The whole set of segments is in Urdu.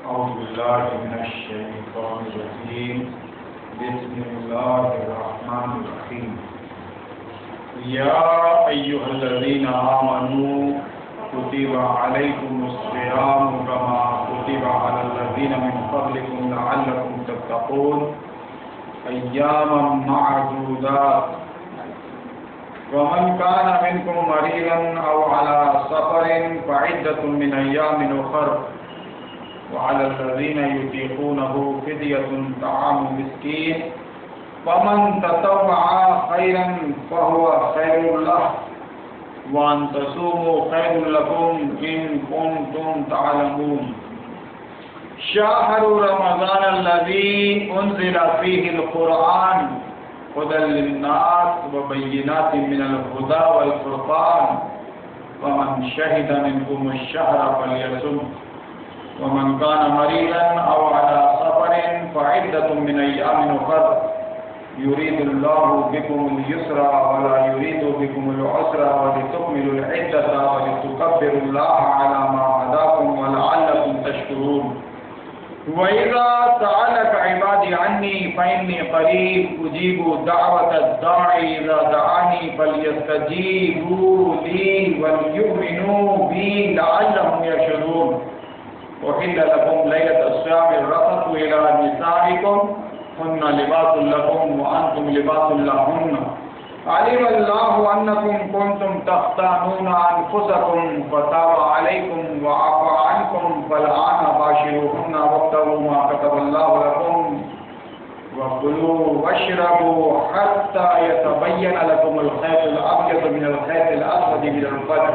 أعوذ بالله من الشيطان الرجيم بسم الله الرحمن الرحيم يا أيها الذين آمنوا كتب عليكم الصيام كما كتب على الذين من قبلكم لعلكم تتقون أياما معدودات ومن كان منكم مريضا أو على سفر فعدة من أيام أخر وعلى الذين يطيقونه فدية طعام مسكين ومن تطوع خيرا فهو خير له وأن تصوموا خير لكم إن كنتم تعلمون شهر رمضان الذي أنزل فيه القرآن هدى للناس وبينات من الهدى والفرقان ومن شهد منكم الشهر فليصم ومن كان مريضا أو على سفر فعدة من أيام أخر يريد الله بكم اليسر ولا يريد بكم العسر ولتكملوا العدة ولتكبروا الله على ما هداكم ولعلكم تشكرون وإذا سألك عبادي عني فإني قريب أجيب دعوة الداعي إذا دعاني فليستجيبوا لي وليؤمنوا بي لعلهم يرشدون أحل لكم ليلة الصيام الرفث إلى نسائكم هن لباس لكم وأنتم لباس لهن علم الله أنكم كنتم تختانون أنفسكم فتاب عليكم وعفى عنكم فالآن باشروهن وابتغوا ما كتب الله لكم وكلوا واشربوا حتى يتبين لكم الخيط الأبيض من الخيط الأسود من الفجر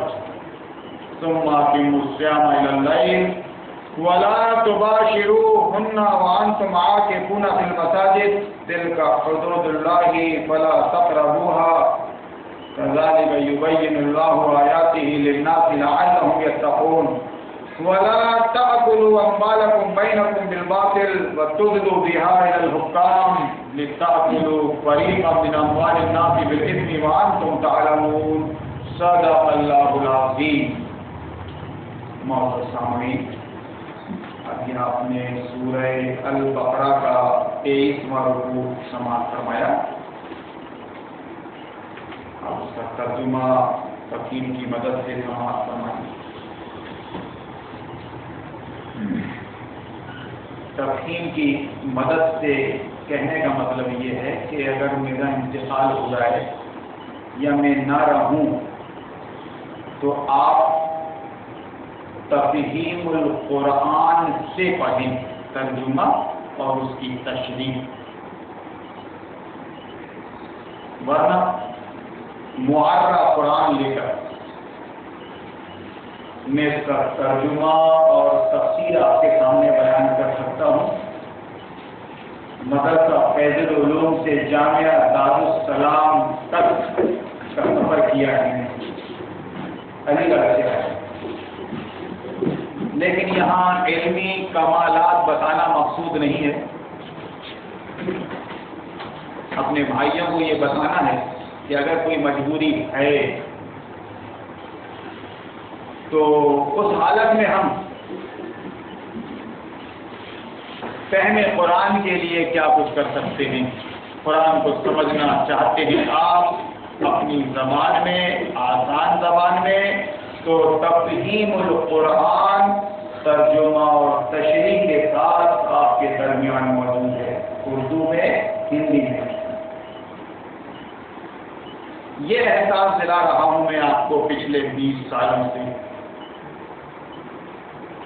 ثم أتموا الصيام إلى الليل ولا تباشروهن وأنتم عاكفون في المساجد تلك حدود الله فلا تقربوها كذلك يبين الله آياته للناس لعلهم يتقون ولا تأكلوا أموالكم بينكم بالباطل وتدلوا بها إلى الحكام لتأكلوا فريقا من أموال الناس بالإثم وأنتم تعلمون صدق الله العظيم. معزز سامعین، ابھی آپ نے سورہ البقرہ کا 23واں رکوع سماعت فرمایا. اب اس کا ترجمہ تفہیم کی مدد سے سماعت فرمائیں. تفہیم کی مدد سے کہنے کا مطلب یہ ہے کہ اگر میرا انتقال ہو جائے یا میں نہ رہوں تو آپ تفہیم القرآن سے پڑھیں، ترجمہ اور اس کی تشریح، ورنہ معرہ قرآن لے کر میں اس کا ترجمہ اور تفسیر آپ کے سامنے بیان کر سکتا ہوں. مدرسہ فیض العلوم سے جامعہ دارالسلام تک کا سفر کیا ہے، علی گڑھ سے ہے، لیکن یہاں علمی کمالات بتانا مقصود نہیں ہے. اپنے بھائیوں کو یہ بتانا ہے کہ اگر کوئی مجبوری ہے تو اس حالت میں ہم فہم قرآن کے لیے کیا کچھ کر سکتے ہیں. قرآن کو سمجھنا چاہتے ہیں آپ اپنی زبان میں، آسان زبان میں، تو تفہیم القرآن ترجمہ اور تشریح کے ساتھ آپ کے درمیان موجود ہے، اردو میں، ہندی میں. یہ احساس دلا رہا ہوں میں آپ کو پچھلے 20 سالوں سے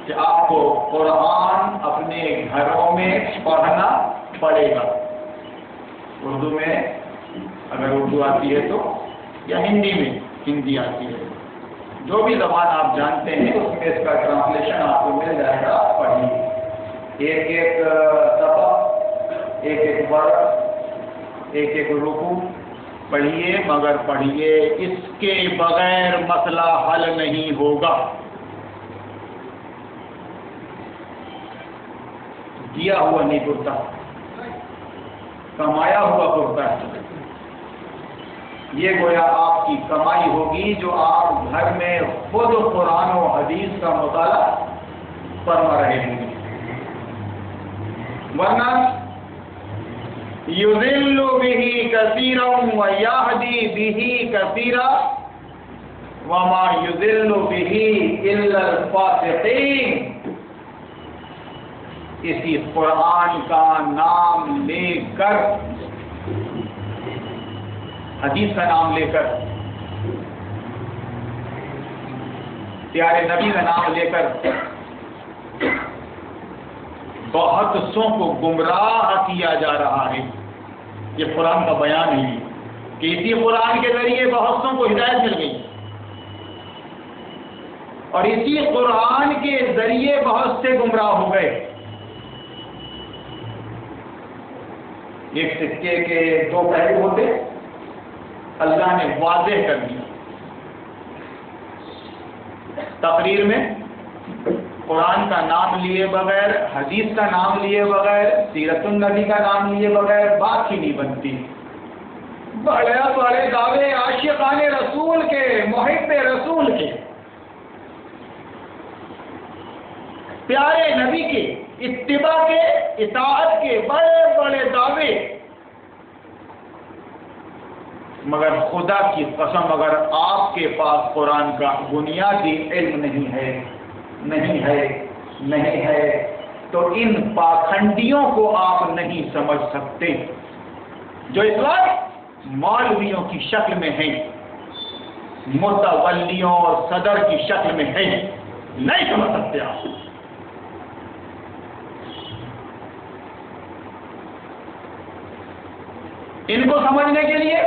کہ آپ کو قرآن اپنے گھروں میں پڑھنا پڑے گا، اردو میں اگر اردو آتی ہے تو، یا ہندی میں، ہندی آتی ہے، جو بھی زبان آپ جانتے ہیں اس میں اس کا ٹرانسلیشن آپ کو مل جائے گا. پڑھیے ایک ایک صفحہ، ایک ایک ورق، ایک ایک رکوع پڑھیے، مگر پڑھیے، اس کے بغیر مسئلہ حل نہیں ہوگا. دیا ہوا نہیں پڑتا، کمایا ہوا پڑتا ہے. یہ گویا آپ کی کمائی ہوگی جو آپ گھر میں خود قرآن و حدیث کا مطالعہ فرما رہے ہیں. ورنہ یضل به کثیرا ویہدی به کثیرا وما یضل به الا الفاسقین. اسی قرآن کا نام لے کر، حدیث کا نام لے کر، پیارے نبی کا نام لے کر بہت سوں کو گمراہ کیا جا رہا ہے. یہ قرآن کا بیان ہے کہ اسی قرآن کے ذریعے بہت سوں کو ہدایت مل گئی، اور اسی قرآن کے ذریعے بہت سے گمراہ ہو گئے. ایک سکے کے دو پہلو ہوتے، اللہ نے واضح کر دیا. تقریر میں قرآن کا نام لیے بغیر، حدیث کا نام لیے بغیر، سیرت النبی کا نام لیے بغیر بات ہی نہیں بنتی. بڑے بڑے دعوے عاشقان رسول کے، محب رسول کے، پیارے نبی کے اتباع کے، اطاعت کے بڑے بڑے دعوے، مگر خدا کی قسم اگر آپ کے پاس قرآن کا بنیادی علم نہیں ہے تو ان پاکھنڈیوں کو آپ نہیں سمجھ سکتے جو اس وقت مولویوں کی شکل میں ہیں، متولیوں اور صدر کی شکل میں ہیں. نہیں سمجھ سکتے آپ. ان کو سمجھنے کے لیے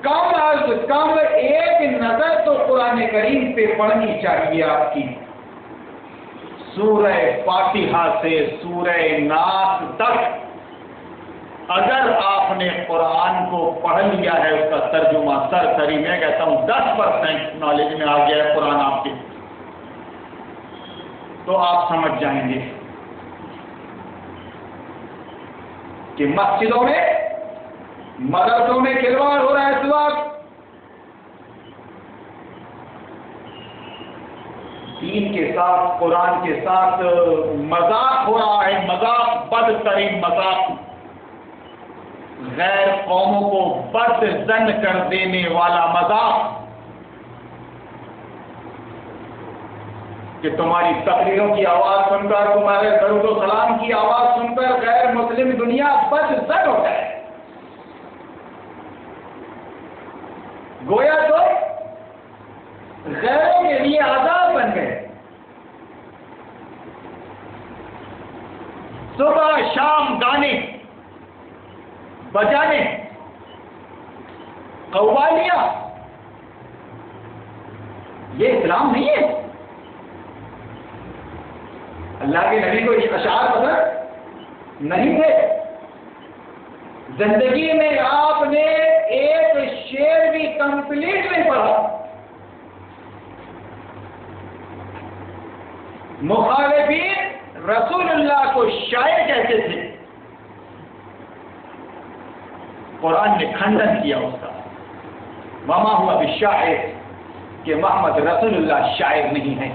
کم از کم ایک نظر تو قرآن کریم پہ پڑھنی چاہیے آپ کی. سورہ فاتحہ سے سورہ ناس تک اگر آپ نے قرآن کو پڑھ لیا ہے، اس کا ترجمہ سرسری میں کہتا ہوں 10% نالج میں آ گیا ہے قرآن آپ کے، تو آپ سمجھ جائیں گے کہ مسجدوں میں، مدرسوں میں کھلواڑ ہو رہا ہے. اس وقت دین کے ساتھ، قرآن کے ساتھ مذاق ہو رہا ہے. مذاق، بدترین مذاق، غیر قوموں کو بد ظن کر دینے والا مذاق، کہ تمہاری تقریروں کی آواز سن کر، تمہارے درود و سلام کی آواز سن کر غیر مسلم دنیا بد ظن ہو جائے. گویا تو غیروں کے لیے عذاب بن گئے. صبح شام گانے بجانے، قوالیاں، یہ اسلام نہیں ہے. اللہ کے نبی کو یہ اشعار پسند نہیں تھے. زندگی میں آپ نے ایک شعر بھی کمپلیٹ نہیں پڑھا. مخالفین رسول اللہ کو شاعر کہتے تھے. قرآن نے کھنڈن کیا اس کا. وما ہوا بالشاعر، کہ محمد رسول اللہ شاعر نہیں ہے.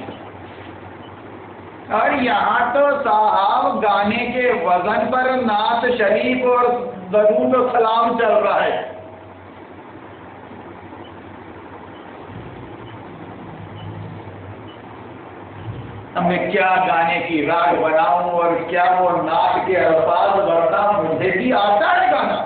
اور یہاں تو صاحب گانے کے وزن پر نعت شریف اور درود و سلام چل رہا ہے. اب میں کیا گانے کی راگ بناؤں اور کیا وہ نعت کے الفاظ ورنہ مجھے بھی آتا ہے گانا.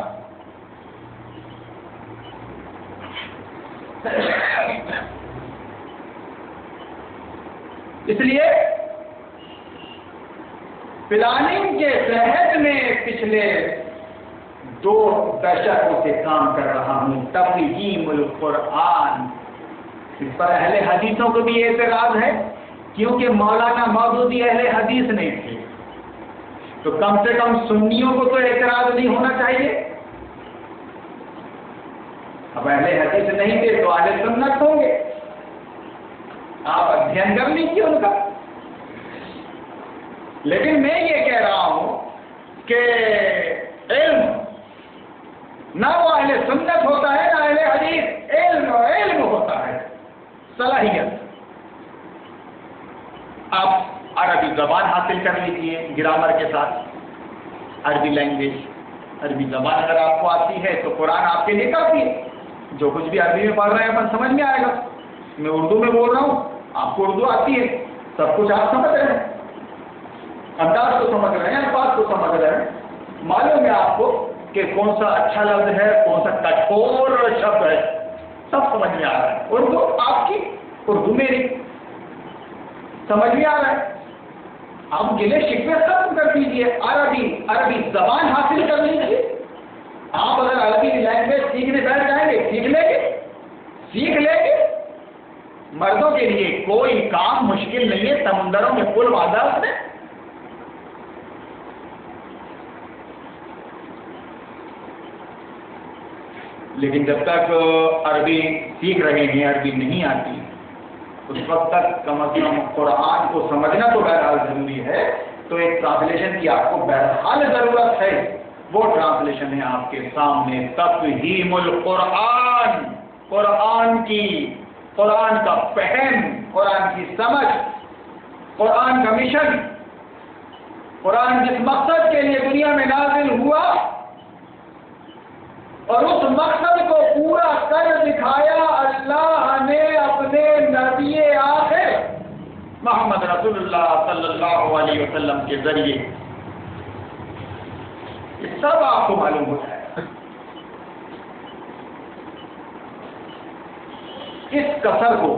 اس لیے پلاننگ کے تحت میں پچھلے 2 دشکوں سے کام کر رہا ہوں. تفہیم القرآن، اس پر اہل حدیثوں کو بھی اعتراض ہے، کیونکہ مولانا مودودی اہل حدیث نہیں تھے، تو کم سے کم سنیوں کو تو اعتراض نہیں ہونا چاہیے. اب اہل حدیث نہیں تھے تو اہل سنت ہوں گے. آپ ادھین کر لیجیے ان کا. لیکن میں یہ کہہ رہا ہوں کہ علم نہ وہ اہل سنت ہوتا ہے نہ اہل حدیث. علم ہوتا ہے، صلاحیت. آپ عربی زبان حاصل کر لیجیے گرامر کے ساتھ، عربی لینگویج، عربی زبان اگر آپ کو آتی ہے تو قرآن آپ کے لیے کافی ہے. جو کچھ بھی عربی میں پڑھ رہے ہیں اپن سمجھ میں آئے گا. میں اردو میں بول رہا ہوں، آپ کو اردو آتی ہے، سب کچھ آپ سمجھ رہے ہیں، انداز کو سمجھ رہے ہیں، الفاظ کو سمجھ رہے ہیں، معلوم ہے آپ کو کہ کون سا اچھا لفظ ہے، کون سا کٹھور شبد ہے، سب سمجھ میں آ رہا ہے. اردو آپ کی، اردو میری، سمجھ میں آ رہا ہے. آپ گلے شکوے ختم کر دیجیے، عربی زبان حاصل کر لیجیے. آپ اگر عربی لینگویج سیکھنے بیٹھ جائیں گے، سیکھ لیں گے. مردوں کے لیے کوئی کام مشکل نہیں ہے، سمندروں میں پل باندھا اس نے. لیکن جب تک عربی سیکھ رہے ہیں، عربی نہیں آتی، اس وقت تک کم از کم قرآن کو سمجھنا تو بہرحال ضروری ہے. تو ایک ٹرانسلیشن کی آپ کو بہرحال ضرورت ہے. وہ ٹرانسلیشن ہے آپ کے سامنے، تفہیم القرآن، قرآن کا فہم، قرآن کی سمجھ، قرآن کا مشن، قرآن جس مقصد کے لیے دنیا میں نازل ہوا اور اس مقصد کو پورا کر دکھایا اللہ نے اپنے نبی آخر محمد رسول اللہ صلی اللہ علیہ وسلم کے ذریعے. یہ سب آپ کو معلوم ہوتا ہے. اس کسر کو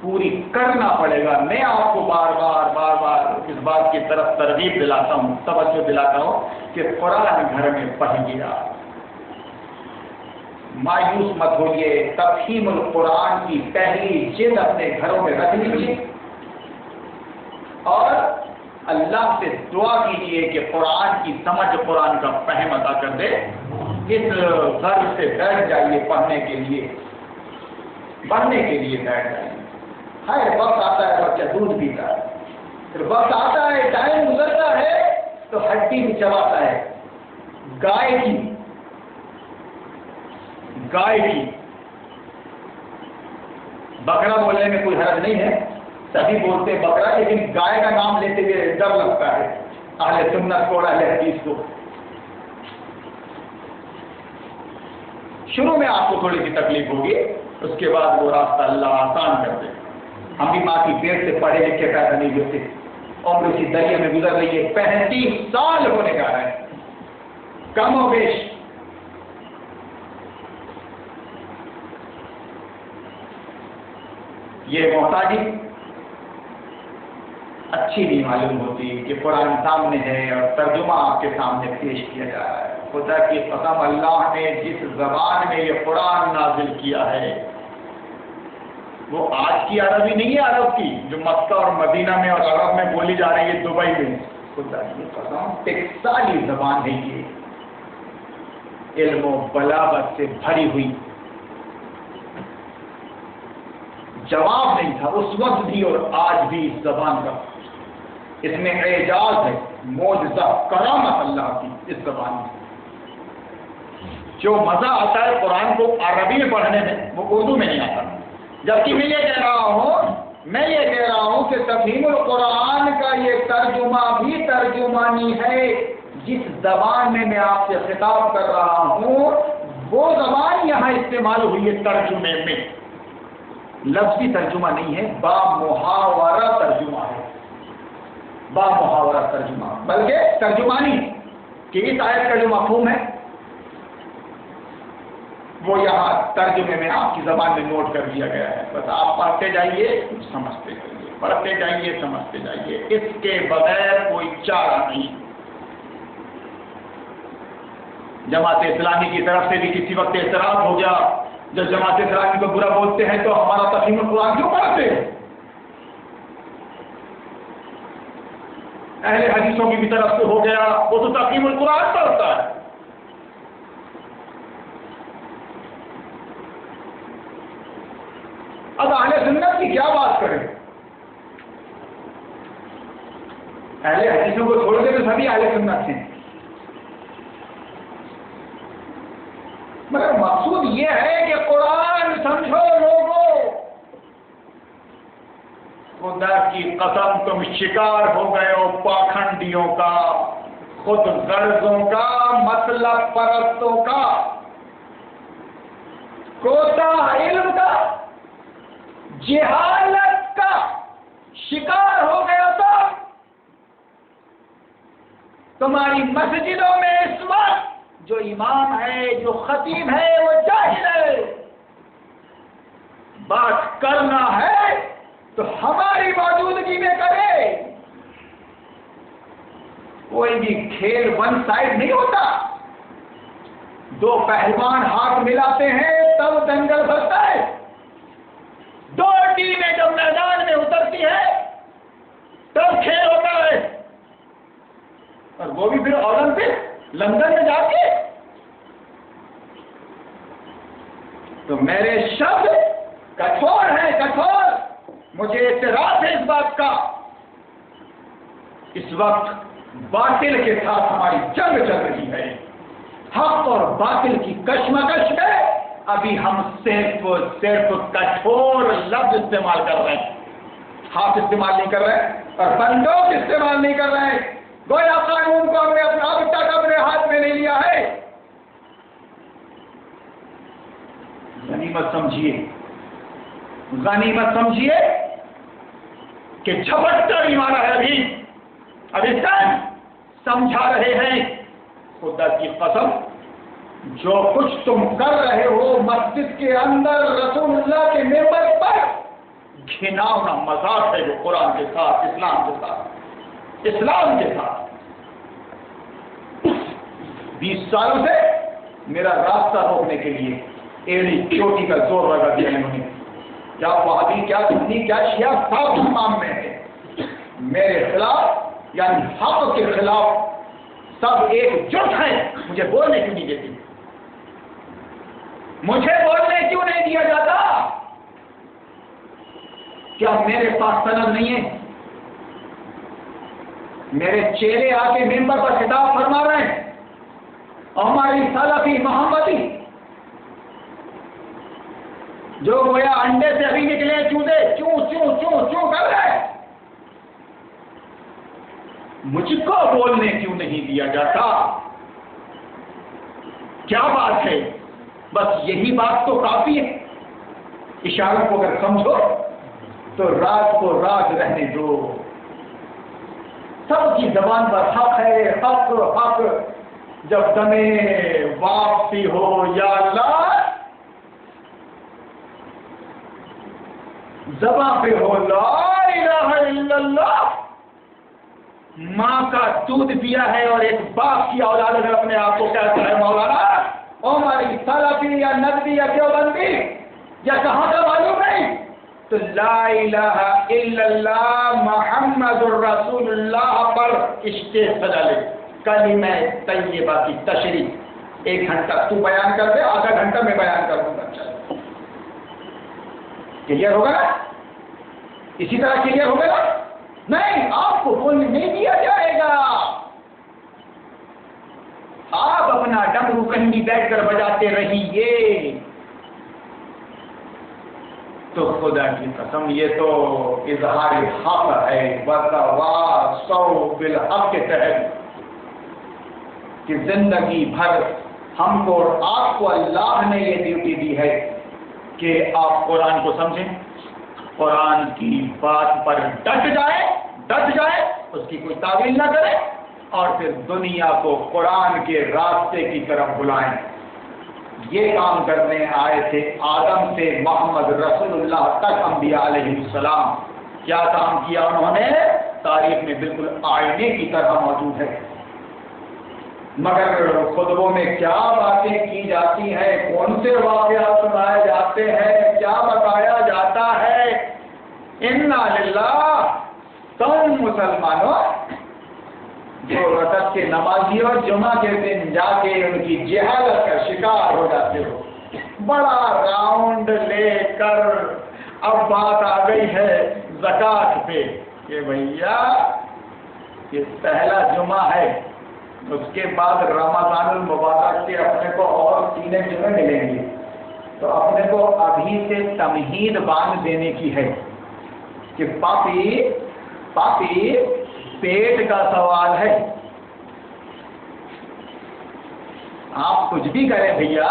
پوری کرنا پڑے گا. میں آپ کو بار بار اس بات کی طرف ترغیب دلاتا ہوں، توجہ دلاتا ہوں کہ قرآن گھر میں پڑھ گیا، مایوس مت ہوئیے. تفہیم القرآن کی پہلی جلد اپنے گھروں میں رکھ لیجیے اور اللہ سے دعا کیجیے کہ قرآن کی سمجھ، قرآن کا فہم عطا کر دے. اس غرض سے بیٹھ جائیے پڑھنے کے لیے بیٹھ جائیے. ہر وقت آتا ہے بچہ دودھ پیتا ہے، پھر وقت آتا ہے، ٹائم گزرتا ہے تو ہڈی بھی چباتا ہے. گائے کی بکرا بولنے میں کوئی حرج نہیں ہے، سبھی بولتے بکرا، لیکن گائے کا نام لیتے ہوئے ڈر لگتا ہے اہل سنت کو اور اہل حدیث کو. شروع میں آپ کو تھوڑی سی تکلیف ہوگی، اس کے بعد وہ راستہ اللہ آسان کر دے. ہم بھی ماں کی پیٹ سے پڑھے لکھے پیدا نہیں ہوتے، عمر اسی دریا میں گزر رہی ہے. 35 سال ہونے جا رہے ہیں کم و بیش. یہ محتاجی اچھی نہیں معلوم ہوتی کہ قرآن سامنے ہے اور ترجمہ آپ کے سامنے پیش کیا جا رہا ہے. خدا کی قسم، اللہ نے جس زبان میں یہ قرآن نازل کیا ہے وہ آج کی عربی نہیں ہے، عرب کی جو مکہ اور مدینہ میں اور عرب میں بولی جا رہی ہے، دبئی میں. خدا کی قسم ٹیکسالی زبان ہے یہ، علم و بلاغت سے بھری ہوئی. جواب نہیں تھا اس وقت بھی اور آج بھی اس زبان کا. اس میں اعجاز ہے، معجزہ، کرامت اللہ کی اس زبان میں. جو مزہ آتا ہے قرآن کو عربی میں پڑھنے میں وہ اردو میں نہیں آتا. جبکہ میں یہ کہہ رہا ہوں کہ تفہیم القرآن کا یہ ترجمہ بھی ترجمانی ہے. جس زبان میں آپ سے خطاب کر رہا ہوں وہ زبان یہاں استعمال ہوئی ہے ترجمے میں. لفظی ترجمہ نہیں ہے، با محاورہ ترجمہ ہے، با محاورہ ترجمہ، بلکہ ترجمانی کہ اس آیت کا جو مفہوم ہے وہ یہاں ترجمے میں آپ کی زبان میں نوٹ کر دیا گیا ہے. بس آپ پڑھتے جائیے، سمجھتے جائیے، پڑھتے جائیے، سمجھتے جائیے. اس کے بغیر کوئی چارہ نہیں. جماعت اسلامی کی طرف سے بھی کسی وقت اعتراض ہو گیا، جب جماعت اسلامی کو برا بولتے ہیں تو ہمارا تفہیم القرآن کیوں پڑھتے ہیں؟ اہل حدیثوں کی بھی طرف سے ہو گیا، وہ تو تفہیم القرآن پڑھتا ہے. اب اہل سنت کی کیا بات کریں؟ اہل حدیثوں کو چھوڑ کے تو سبھی اہل سنت ہیں. مگر مقصود یہ ہے کہ قرآن سمجھو لوگوں، خدا کی قسم تم شکار ہو گئے ہو پاکھنڈیوں کا، خود غرضوں کا، مطلب پرستوں کا، کوتاہ علم کا، جہالت کا شکار ہو گئے ہو تمہاری مسجدوں میں اس وقت جو امام ہے، جو خطیب ہے، وہ جاہل ہے۔ بات کرنا ہے تو ہماری موجودگی میں کرے۔ کوئی بھی کھیل ون سائڈ نہیں ہوتا، دو پہلوان ہاتھ ملاتے ہیں تب دنگل بھرتا ہے، دو ٹیمیں جب میدان میں اترتی ہے تب کھیل ہوتا ہے، اور وہ بھی پھر اولمپک لندن میں جا کے۔ تو میرے شبد کٹھور ہیں، کٹھور، مجھے اعتراض ہے اس بات کا۔ اس وقت باطل کے ساتھ ہماری جنگ چل رہی ہے، حق اور باطل کی کشمکش میں ابھی ہم صرف کٹھور لفظ استعمال کر رہے ہیں، ہاتھ استعمال نہیں کر رہے ہیں اور بندوق استعمال نہیں کر رہے ہیں۔ گویا قانون کو ہم نے اب تک اپنے ہاتھ میں نہیں لیا ہے۔ غنیمت سمجھیے، غنیمت سمجھیے کہ جھپٹ کر ہی مارا ہے ابھی تک سمجھا رہے ہیں۔ خدا کی قسم جو کچھ تم کر رہے ہو مسجد کے اندر رسول اللہ کے ممبر پر، گھناؤنا مذاق ہے وہ قرآن کے ساتھ، اسلام کے ساتھ، اسلام کے ساتھ۔ 20 سالوں سے میرا راستہ روکنے کے لیے ایڑی چوٹی کا زور لگا دیا انہوں نے، کیا وہابی، کیا سنی، کیا شیعہ، سب امام میں ہے میرے خلاف، یعنی حق کے خلاف سب ایک جٹ ہیں۔ مجھے بولنے کیوں نہیں دیتی؟ مجھے بولنے کیوں نہیں دیا جاتا؟ کیا میرے پاس سند نہیں ہے؟ میرے چہرے آ کے ممبر پر خطاب فرما رہے ہیں، ہماری سلفی محمدی جو گویا انڈے سے ابھی نکلے چوزے چوں چوں چوں چوں کر رہے، مجھ کو بولنے کیوں نہیں دیا جاتا؟ کیا بات ہے؟ بس یہی بات تو کافی ہے۔ اشاروں کو اگر سمجھو تو راز کو راز رہنے دو۔ سب کی زبان پر حق ہے، حق حق۔ جب دمے واپسی ہو یا اللہ، زبان پہ ہو لا الہ الا اللہ۔ ماں کا دودھ پیا ہے اور ایک باپ کی اولاد اگر اپنے آپ کو کہتا ہے مولانا ہماری سلفی یا ندوی یا دیوبندی یا کہاں کا معلوم نہیں، تو لا الہ الا اللہ محمد الرسول اللہ پر اسٹیج سجا لے، کلمہ طیبہ کی تشریح 1 گھنٹہ تو بیان کر دے، آدھا گھنٹہ میں بیان کر دوں گا۔ چلو کلیئر ہوگا نا؟ اسی طرح کلیئر ہوگا نا؟ نہیں، آپ کو بولنے نہیں دیا جائے گا۔ آپ اپنا ڈمرو کہیں بھی بیٹھ کر بجاتے رہیے۔ تو خدا کی قسم یہ تو اظہار حق ہے، وَتَوَاصَوْا بِالْحَقِّ کے تحت کہ زندگی بھر ہم کو اور آپ کو اللہ نے یہ ڈیوٹی دی ہے کہ آپ قرآن کو سمجھیں، قرآن کی بات پر ڈٹ جائے، اس کی کوئی تعویل نہ کریں، اور پھر دنیا کو قرآن کے راستے کی طرف بلائیں۔ یہ کام کرنے آئے تھے آدم سے محمد رسول اللہ تک انبیاء علیہ السلام۔ کیا کام کیا انہوں نے؟ تاریخ میں بالکل آئینے کی طرح موجود ہے۔ مگر خطبوں میں کیا باتیں کی جاتی ہیں، کون سے واقعات سنائے جاتے ہیں، کیا بتایا جاتا ہے؟ انا للہ۔ تم مسلمانوں جو رکعت کے نمازی اور جمعہ کے دن جا کے ان کی جہالت کا شکار ہو جاتے ہو، بڑا راؤنڈ لے کر اب بات آ گئی ہے زکوٰۃ پہ کہ بھیا یہ پہلا جمعہ ہے، اس کے بعد رمضان المبارک کے اپنے کو اور 3 جمعے ملیں گے، تو اپنے کو ابھی سے تمہید باندھ دینے کی ہے کہ پاپی پیٹ کا سوال ہے. آپ کچھ بھی کریں بھیا،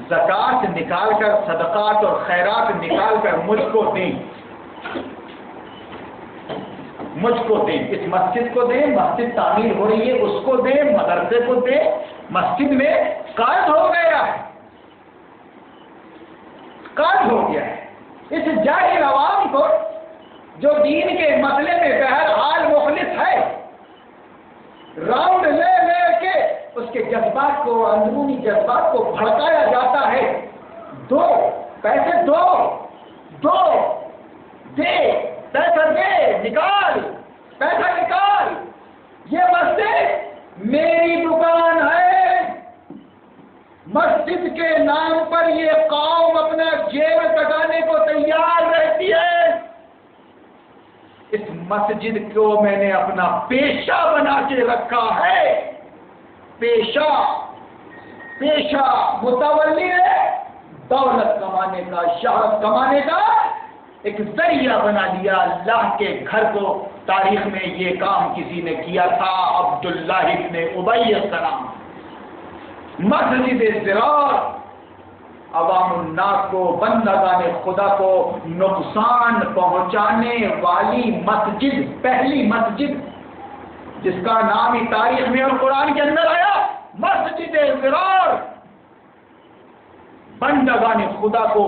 زکات نکال کر، صدقات اور خیرات نکال کر مجھ کو دیں، اس مسجد کو دیں، مسجد تعمیر ہو رہی ہے اس کو دیں، مدرسے کو دیں. مسجد میں قرض ہو گیا ہے، قرض ہو گیا ہے. اس جاہل عوام کو جو دین کے مسئلے میں بہرحال مخلص ہے، راؤنڈ لے لے کے اس کے جذبات کو، اندرونی جذبات کو بھڑکایا جاتا ہے. دو پیسے، دو دے، پیسہ دے، نکال، پیسہ نکال. یہ مسجد میری دکان ہے. مسجد کے نام پر یہ قوم اپنا جیب کٹانے کو تیار رہتی ہے. اس مسجد کو میں نے اپنا پیشہ بنا کے رکھا ہے. پیشہ متولی ہے، دولت کمانے کا، شہرت کمانے کا ایک ذریعہ بنا لیا. اللہ کے گھر کو تاریخ میں یہ کام کسی نے کیا تھا، عبداللہ ابن ابی السلام. مسجد ضرار عوام الناس کو، بندگان خدا کو نقصان پہنچانے والی مسجد، پہلی مسجد جس کا نام ہی تاریخ میں اور قرآن کے اندر آیا، مسجد ضرار. بندگان خدا کو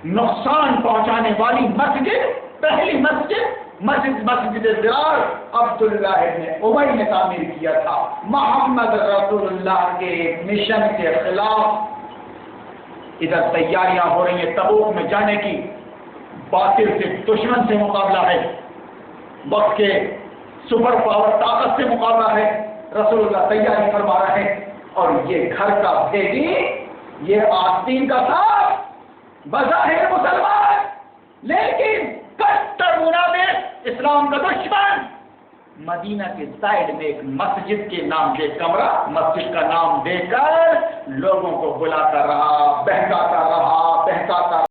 نقصان پہنچانے والی مسجد، پہلی مسجد ضرار عبداللہ ابن ابی نے تعمیر کیا تھا. محمد رسول اللہ کے مشن کے خلاف ادھر تیاریاں ہو رہی ہیں تبوک میں جانے کی. باطل سے، دشمن سے مقابلہ ہے، وقت کے سپر پاور طاقت سے مقابلہ ہے. رسول اللہ تیاری فرما رہے ہیں. اور یہ گھر کا بھیدی، یہ آستین کا صاحب بظاہر مسلمان لیکن کٹر منافق، اسلام کا دشمن، مدینہ کے سائڈ میں ایک مسجد کے نام سے کمرہ، مسجد کا نام دے کر لوگوں کو بلاتا رہا، بہکاتا رہا.